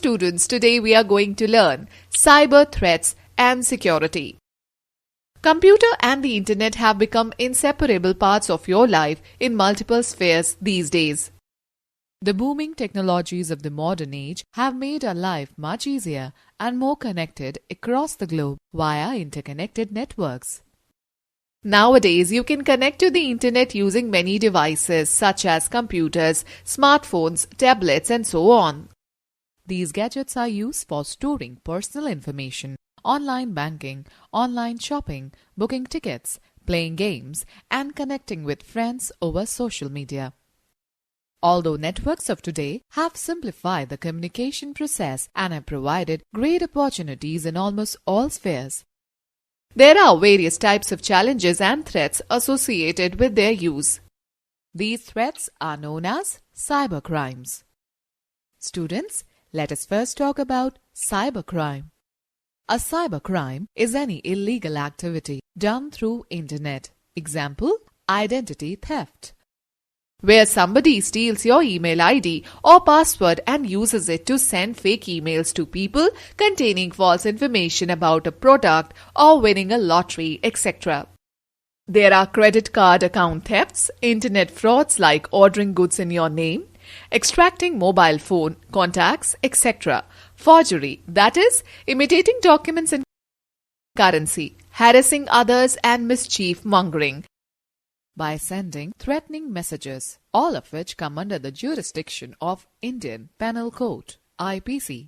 students, today we are going to learn cyber threats and security. Computer and the internet have become inseparable parts of your life in multiple spheres these days. The booming technologies of the modern age have made our life much easier and more connected across the globe via interconnected networks. Nowadays, you can connect to the internet using many devices such as computers, smartphones, tablets, and so on. These gadgets are used for storing personal information, online banking, online shopping, booking tickets, playing games, and connecting with friends over social media. Although networks of today have simplified the communication process and have provided great opportunities in almost all spheres, there are various types of challenges and threats associated with their use. These threats are known as cybercrimes. Students, let us first talk about cybercrime. A cybercrime is any illegal activity done through internet. Example, identity theft, where somebody steals your email ID or password and uses it to send fake emails to people containing false information about a product or winning a lottery, etc. There are credit card account thefts, internet frauds like ordering goods in your name, extracting mobile phone contacts, etc. Forgery, that is, imitating documents in currency, harassing others, and mischief mongering by sending threatening messages, all of which come under the jurisdiction of Indian Penal Code (IPC).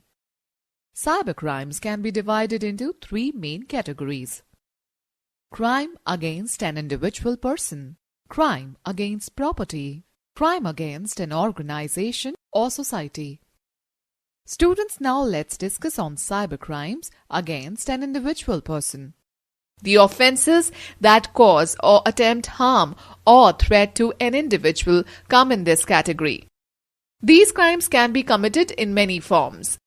Cybercrimes can be divided into three main categories: crime against an individual person, crime against property, crime against an organization or society. Students, now let's discuss on cybercrimes against an individual person. The offences that cause or attempt harm or threat to an individual come in this category. These crimes can be committed in many forms.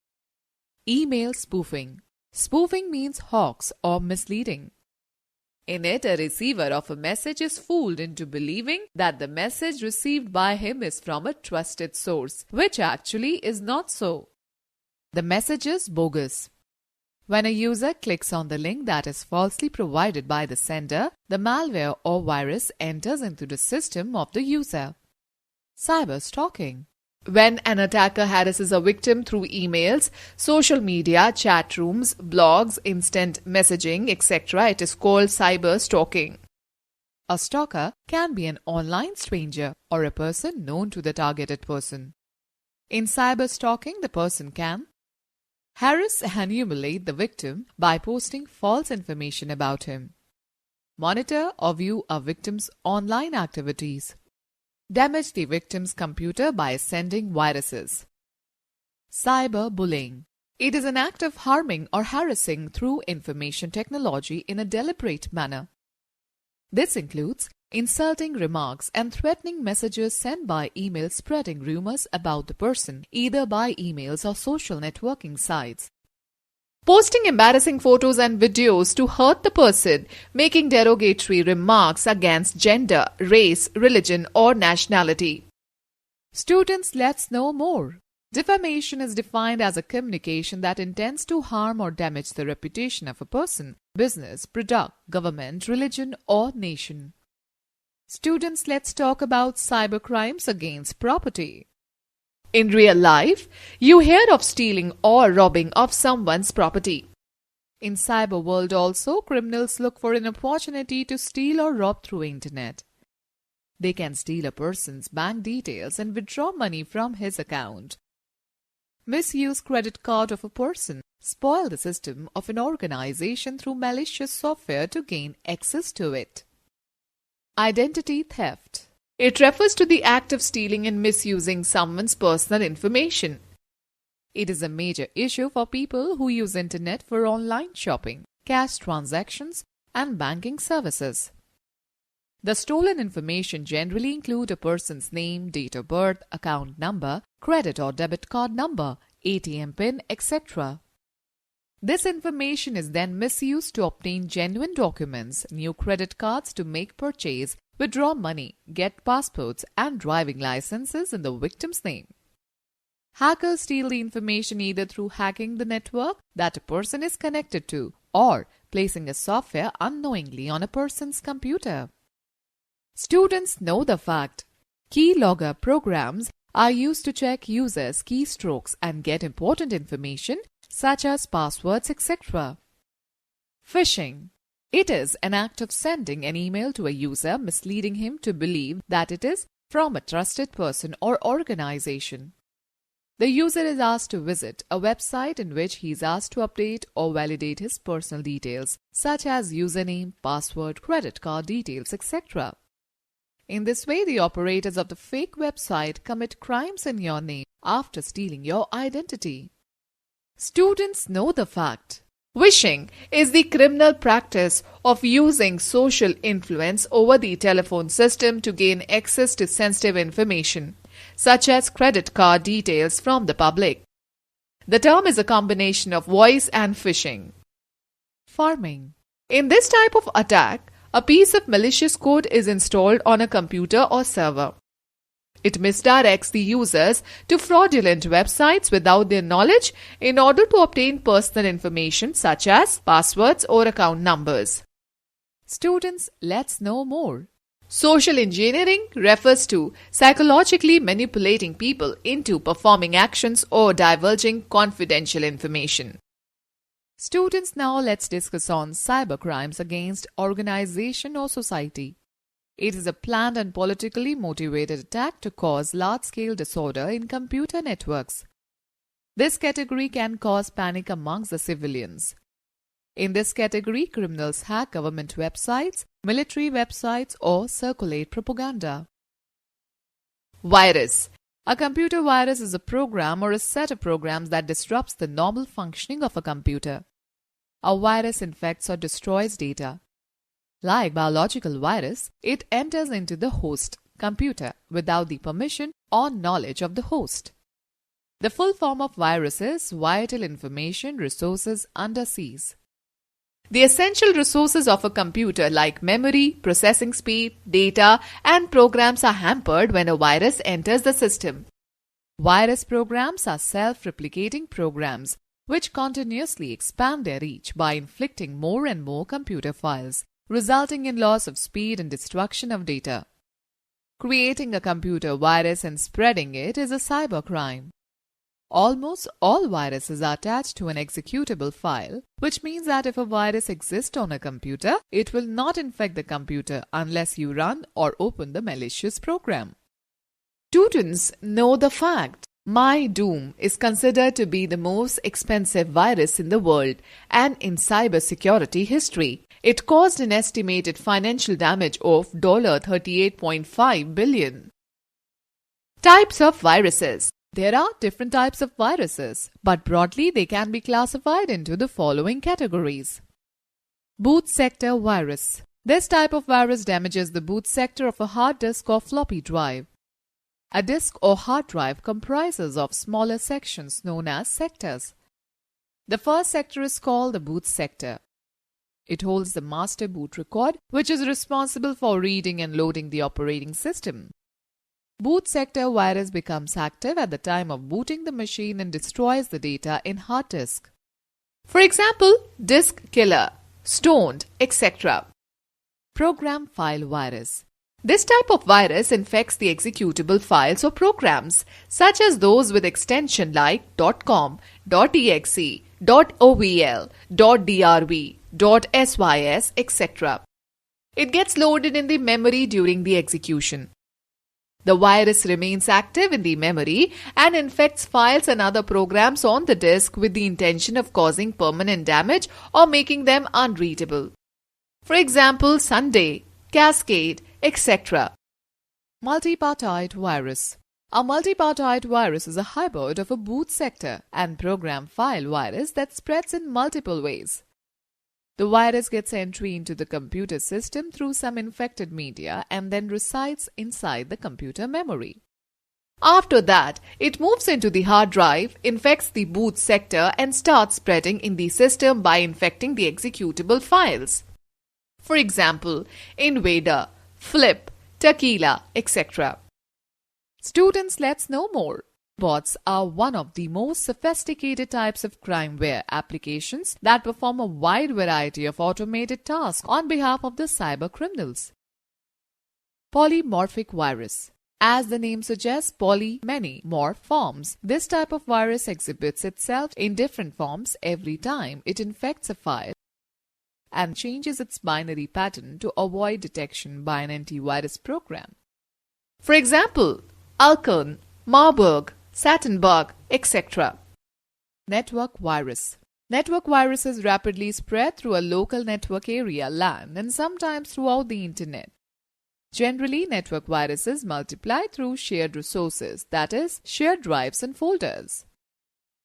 Email spoofing. Spoofing means hoax or misleading. In it, a receiver of a message is fooled into believing that the message received by him is from a trusted source, which actually is not so. The message is bogus. When a user clicks on the link that is falsely provided by the sender, the malware or virus enters into the system of the user. Cyber stalking. When an attacker harasses a victim through emails, social media, chat rooms, blogs, instant messaging, etc., it is called cyber stalking. A stalker can be an online stranger or a person known to the targeted person. In cyber stalking, the person can harass and humiliate the victim by posting false information about him, monitor or view a victim's online activities, damage the victim's computer by sending viruses. Cyberbullying. It is an act of harming or harassing through information technology in a deliberate manner. This includes insulting remarks and threatening messages sent by email spreading rumors about the person, either by emails or social networking sites. Posting embarrassing photos and videos to hurt the person, making derogatory remarks against gender, race, religion, or nationality. Students, let's know more. Defamation is defined as a communication that intends to harm or damage the reputation of a person, business, product, government, religion, or nation. Students, let's talk about cybercrimes against property. In real life, you hear of stealing or robbing of someone's property. In cyber world also, criminals look for an opportunity to steal or rob through internet. They can steal a person's bank details and withdraw money from his account, misuse credit card of a person, spoil the system of an organization through malicious software to gain access to it. Identity theft. It refers to the act of stealing and misusing someone's personal information. It is a major issue for people who use internet for online shopping, cash transactions, and banking services. The stolen information generally include a person's name, date of birth, account number, credit or debit card number, ATM PIN, etc. This information is then misused to obtain genuine documents, new credit cards to make purchase, withdraw money, get passports and driving licenses in the victim's name. Hackers steal the information either through hacking the network that a person is connected to or placing a software unknowingly on a person's computer. Students know the fact. Keylogger programs are used to check users' keystrokes and get important information such as passwords, etc. Phishing. It is an act of sending an email to a user misleading him to believe that it is from a trusted person or organization. The user is asked to visit a website in which he is asked to update or validate his personal details such as username, password, credit card details, etc. In this way, the operators of the fake website commit crimes in your name after stealing your identity. Students know the fact. Wishing is the criminal practice of using social influence over the telephone system to gain access to sensitive information, such as credit card details from the public. The term is a combination of voice and phishing. Farming. In this type of attack, a piece of malicious code is installed on a computer or server. It misdirects the users to fraudulent websites without their knowledge in order to obtain personal information such as passwords or account numbers. Students, let's know more. Social engineering refers to psychologically manipulating people into performing actions or divulging confidential information. Students, now let's discuss on cybercrimes against organization or society. It is a planned and politically motivated attack to cause large-scale disorder in computer networks. This category can cause panic amongst the civilians. In this category, criminals hack government websites, military websites, or circulate propaganda. Virus. A computer virus is a program or a set of programs that disrupts the normal functioning of a computer. A virus infects or destroys data. Like biological virus, it enters into the host computer without the permission or knowledge of the host. The full form of virus is vital information resources under siege. The essential resources of a computer like memory, processing speed, data, and programs are hampered when a virus enters the system. Virus programs are self-replicating programs which continuously expand their reach by inflicting more and more computer files, resulting in loss of speed and destruction of data. Creating a computer virus and spreading it is a cybercrime. Almost all viruses are attached to an executable file, which means that if a virus exists on a computer, it will not infect the computer unless you run or open the malicious program. Students know the fact. MyDoom is considered to be the most expensive virus in the world and in cybersecurity history. It caused an estimated financial damage of $38.5 billion. Types of viruses. There are different types of viruses, but broadly they can be classified into the following categories. Boot sector virus. This type of virus damages the boot sector of a hard disk or floppy drive. A disk or hard drive comprises of smaller sections known as sectors. The first sector is called the boot sector. It holds the master boot record, which is responsible for reading and loading the operating system. Boot sector virus becomes active at the time of booting the machine and destroys the data in hard disk. For example, disk killer, stoned, etc. Program file virus. This type of virus infects the executable files or programs, such as those with extension like .com, .exe, .ovl, .drv, .sys, etc. It gets loaded in the memory during the execution. The virus remains active in the memory and infects files and other programs on the disk with the intention of causing permanent damage or making them unreadable. For example, Sunday, Cascade, etc. Multipartite virus. A multipartite virus is a hybrid of a boot sector and program file virus that spreads in multiple ways. The virus gets entry into the computer system through some infected media and then resides inside the computer memory. After that, it moves into the hard drive, infects the boot sector and starts spreading in the system by infecting the executable files. For example, Invader, Flip, Tequila, etc. Students, let's know more. Bots are one of the most sophisticated types of crimeware applications that perform a wide variety of automated tasks on behalf of the cyber criminals. Polymorphic virus. As the name suggests, poly, many, morph forms. This type of virus exhibits itself in different forms every time it infects a file and changes its binary pattern to avoid detection by an antivirus program. For example, Alcon, Marburg, Sattenberg, etc. Network virus. Network viruses rapidly spread through a local network area (LAN) and sometimes throughout the Internet. Generally, network viruses multiply through shared resources, that is, shared drives and folders.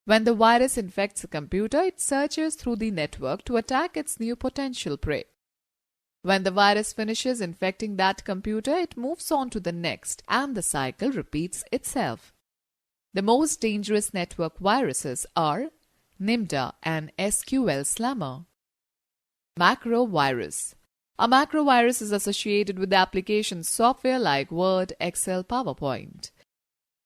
When the virus infects a computer, it searches through the network to attack its new potential prey. When the virus finishes infecting that computer, it moves on to the next, and the cycle repeats itself. The most dangerous network viruses are NIMDA and SQL Slammer. Macrovirus. A macrovirus is associated with application software like Word, Excel, PowerPoint.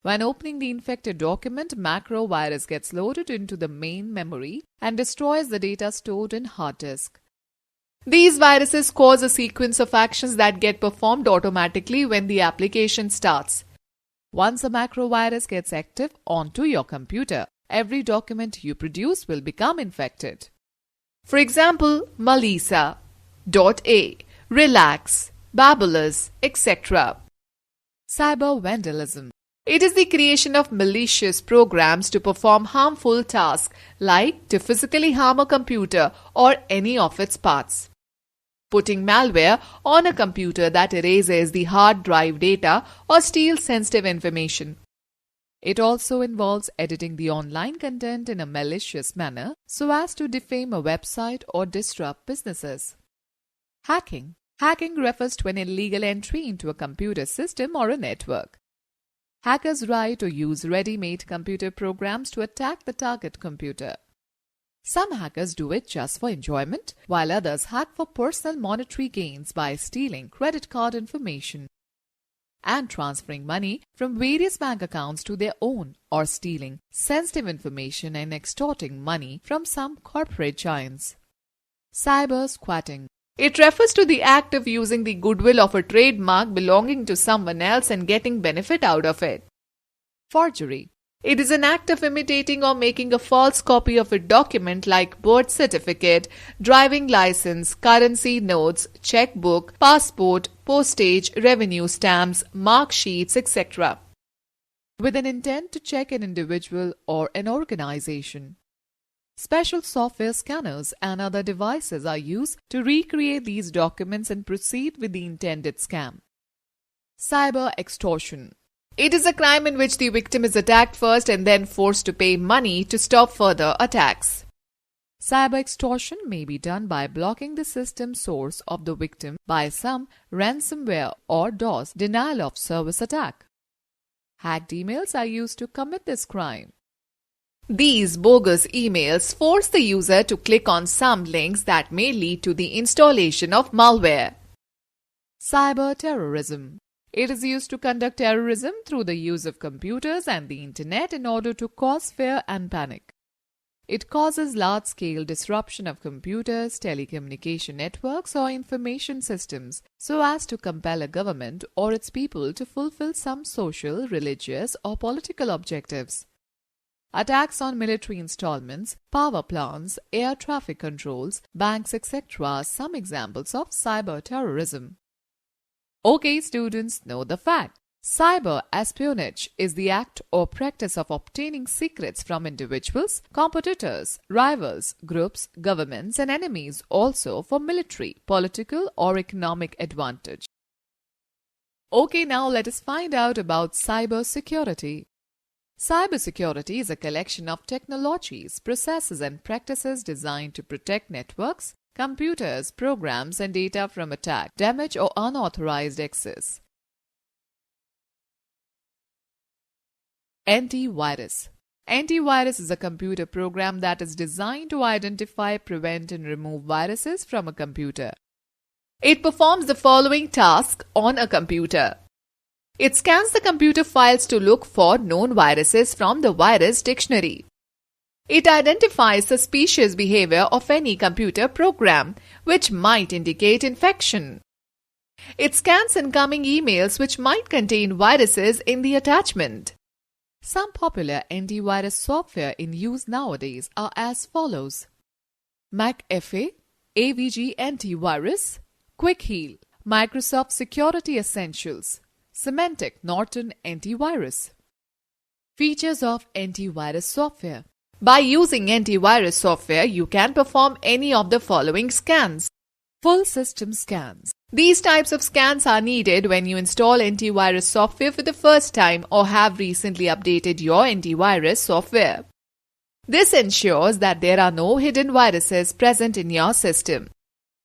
When opening the infected document, macrovirus gets loaded into the main memory and destroys the data stored in hard disk. These viruses cause a sequence of actions that get performed automatically when the application starts. Once a macrovirus gets active onto your computer, every document you produce will become infected. For example, Melissa, .a, Relax, Babulous, etc. Cyber vandalism. It is the creation of malicious programs to perform harmful tasks like to physically harm a computer or any of its parts. Putting malware on a computer that erases the hard drive data or steals sensitive information. It also involves editing the online content in a malicious manner so as to defame a website or disrupt businesses. Hacking. Hacking refers to an illegal entry into a computer system or a network. Hackers write or use ready-made computer programs to attack the target computer. Some hackers do it just for enjoyment, while others hack for personal monetary gains by stealing credit card information and transferring money from various bank accounts to their own, or stealing sensitive information and extorting money from some corporate giants. Cyber squatting. It refers to the act of using the goodwill of a trademark belonging to someone else and getting benefit out of it. Forgery. It is an act of imitating or making a false copy of a document like birth certificate, driving license, currency notes, checkbook, passport, postage, revenue stamps, mark sheets, etc. with an intent to check an individual or an organization. Special software scanners and other devices are used to recreate these documents and proceed with the intended scam. Cyber extortion. It is a crime in which the victim is attacked first and then forced to pay money to stop further attacks. Cyber extortion may be done by blocking the system source of the victim by some ransomware or DOS denial of service attack. Hacked emails are used to commit this crime. These bogus emails force the user to click on some links that may lead to the installation of malware. Cyber terrorism. It is used to conduct terrorism through the use of computers and the Internet in order to cause fear and panic. It causes large-scale disruption of computers, telecommunication networks, or information systems so as to compel a government or its people to fulfill some social, religious, or political objectives. Attacks on military installments, power plants, air traffic controls, banks, etc. are some examples of cyber terrorism. Okay, students, know the fact. Cyber espionage is the act or practice of obtaining secrets from individuals, competitors, rivals, groups, governments, and enemies, also for military, political, or economic advantage. Okay, now let us find out about cyber security. Cybersecurity is a collection of technologies, processes, and practices designed to protect networks, computers, programs, and data from attack, damage, or unauthorized access. Antivirus. Antivirus is a computer program that is designed to identify, prevent, and remove viruses from a computer. It performs the following tasks on a computer. It scans the computer files to look for known viruses from the virus dictionary. It identifies suspicious behavior of any computer program, which might indicate infection. It scans incoming emails which might contain viruses in the attachment. Some popular antivirus software in use nowadays are as follows: McAfee, AVG Antivirus, Quick Heal, Microsoft Security Essentials, Symantec Norton Antivirus. Features of antivirus software. By using antivirus software, you can perform any of the following scans. Full system scans. These types of scans are needed when you install antivirus software for the first time or have recently updated your antivirus software. This ensures that there are no hidden viruses present in your system.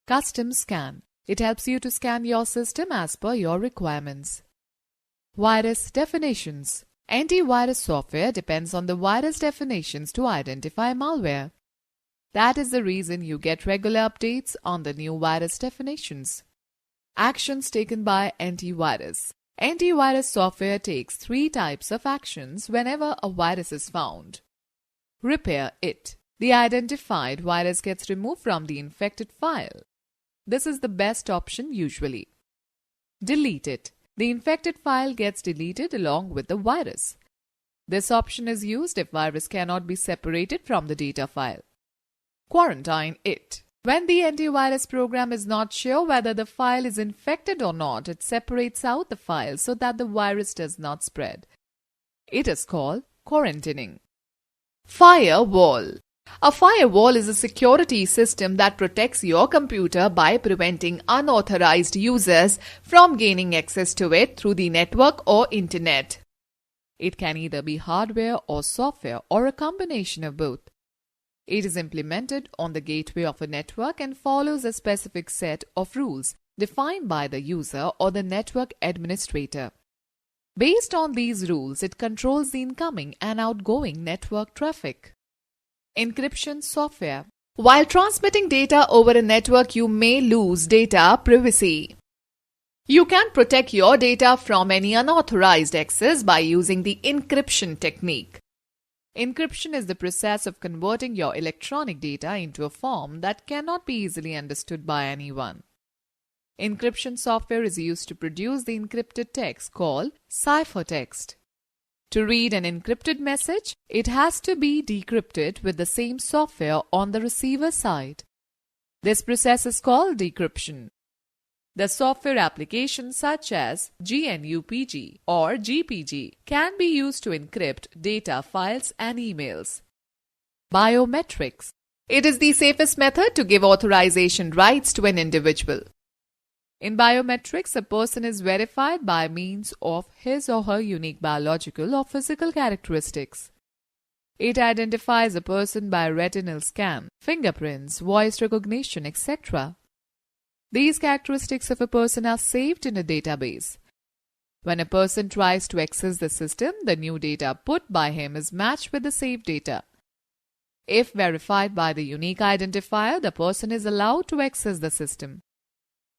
Custom scan. It helps you to scan your system as per your requirements. Virus definitions. Antivirus software depends on the virus definitions to identify malware. That is the reason you get regular updates on the new virus definitions. Actions taken by antivirus. Antivirus software takes 3 types of actions whenever a virus is found. Repair it. The identified virus gets removed from the infected file. This is the best option usually. Delete it. The infected file gets deleted along with the virus. This option is used if virus cannot be separated from the data file. Quarantine it. When the antivirus program is not sure whether the file is infected or not, it separates out the file so that the virus does not spread. It is called quarantining. Firewall. A firewall is a security system that protects your computer by preventing unauthorized users from gaining access to it through the network or internet. It can either be hardware or software or a combination of both. It is implemented on the gateway of a network and follows a specific set of rules defined by the user or the network administrator. Based on these rules, it controls the incoming and outgoing network traffic. Encryption software. While transmitting data over a network, you may lose data privacy. You can protect your data from any unauthorized access by using the encryption technique. Encryption is the process of converting your electronic data into a form that cannot be easily understood by anyone. Encryption software is used to produce the encrypted text called ciphertext. To read an encrypted message, it has to be decrypted with the same software on the receiver side. This process is called decryption. The software applications such as GNUPG or GPG can be used to encrypt data files and emails. Biometrics. It is the safest method to give authorization rights to an individual. In biometrics, a person is verified by means of his or her unique biological or physical characteristics. It identifies a person by retinal scan, fingerprints, voice recognition, etc. These characteristics of a person are saved in a database. When a person tries to access the system, the new data put by him is matched with the saved data. If verified by the unique identifier, the person is allowed to access the system.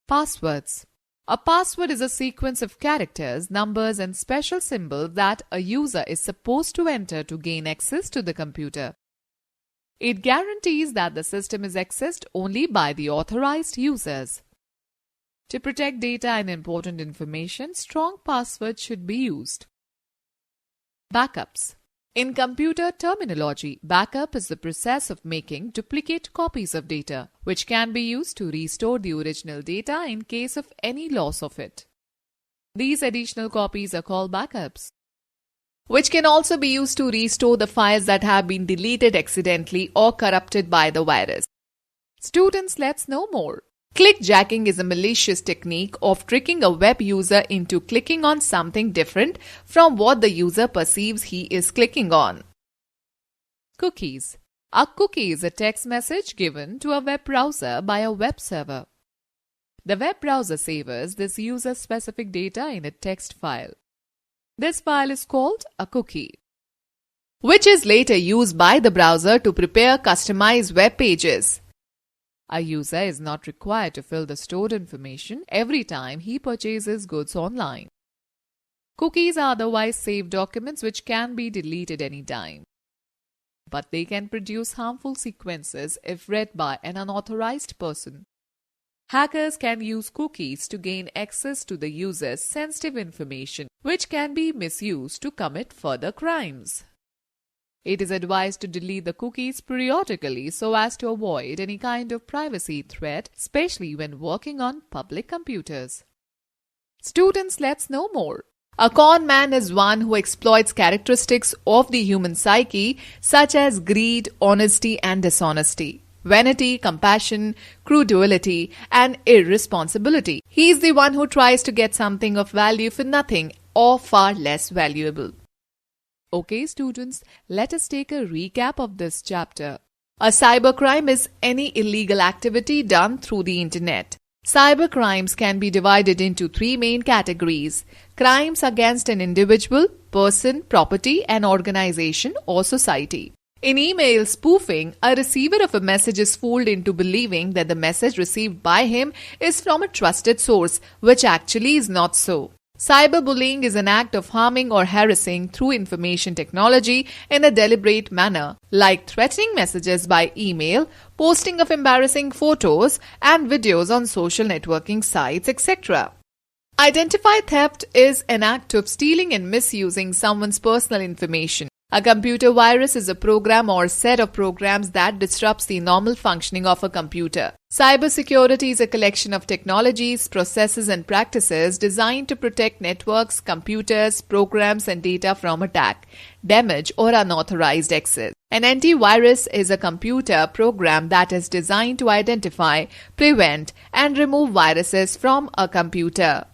Passwords. A password is a sequence of characters, numbers, and special symbols that a user is supposed to enter to gain access to the computer. It guarantees that the system is accessed only by the authorized users. To protect data and important information, strong passwords should be used. Backups. In computer terminology, backup is the process of making duplicate copies of data, which can be used to restore the original data in case of any loss of it. These additional copies are called backups, which can also be used to restore the files that have been deleted accidentally or corrupted by the virus. Students, let's know more. Clickjacking is a malicious technique of tricking a web user into clicking on something different from what the user perceives he is clicking on. Cookies. A cookie is a text message given to a web browser by a web server. The web browser saves this user-specific data in a text file. This file is called a cookie, which is later used by the browser to prepare customized web pages. A user is not required to fill the stored information every time he purchases goods online. Cookies are otherwise saved documents which can be deleted anytime, but they can produce harmful sequences if read by an unauthorized person. Hackers can use cookies to gain access to the user's sensitive information, which can be misused to commit further crimes. It is advised to delete the cookies periodically so as to avoid any kind of privacy threat, especially when working on public computers. Students, let's know more. A con man is one who exploits characteristics of the human psyche such as greed, honesty and dishonesty, vanity, compassion, credulity and irresponsibility. He is the one who tries to get something of value for nothing or far less valuable. Okay students, let us take a recap of this chapter. A cybercrime is any illegal activity done through the internet. Cybercrimes can be divided into three main categories: crimes against an individual, person, property, and organization or society. In email spoofing, a receiver of a message is fooled into believing that the message received by him is from a trusted source, which actually is not so. Cyberbullying is an act of harming or harassing through information technology in a deliberate manner, like threatening messages by email, posting of embarrassing photos and videos on social networking sites, etc. Identified theft is an act of stealing and misusing someone's personal information. A computer virus is a program or set of programs that disrupts the normal functioning of a computer. Cybersecurity is a collection of technologies, processes and practices designed to protect networks, computers, programs and data from attack, damage or unauthorized access. An antivirus is a computer program that is designed to identify, prevent and remove viruses from a computer.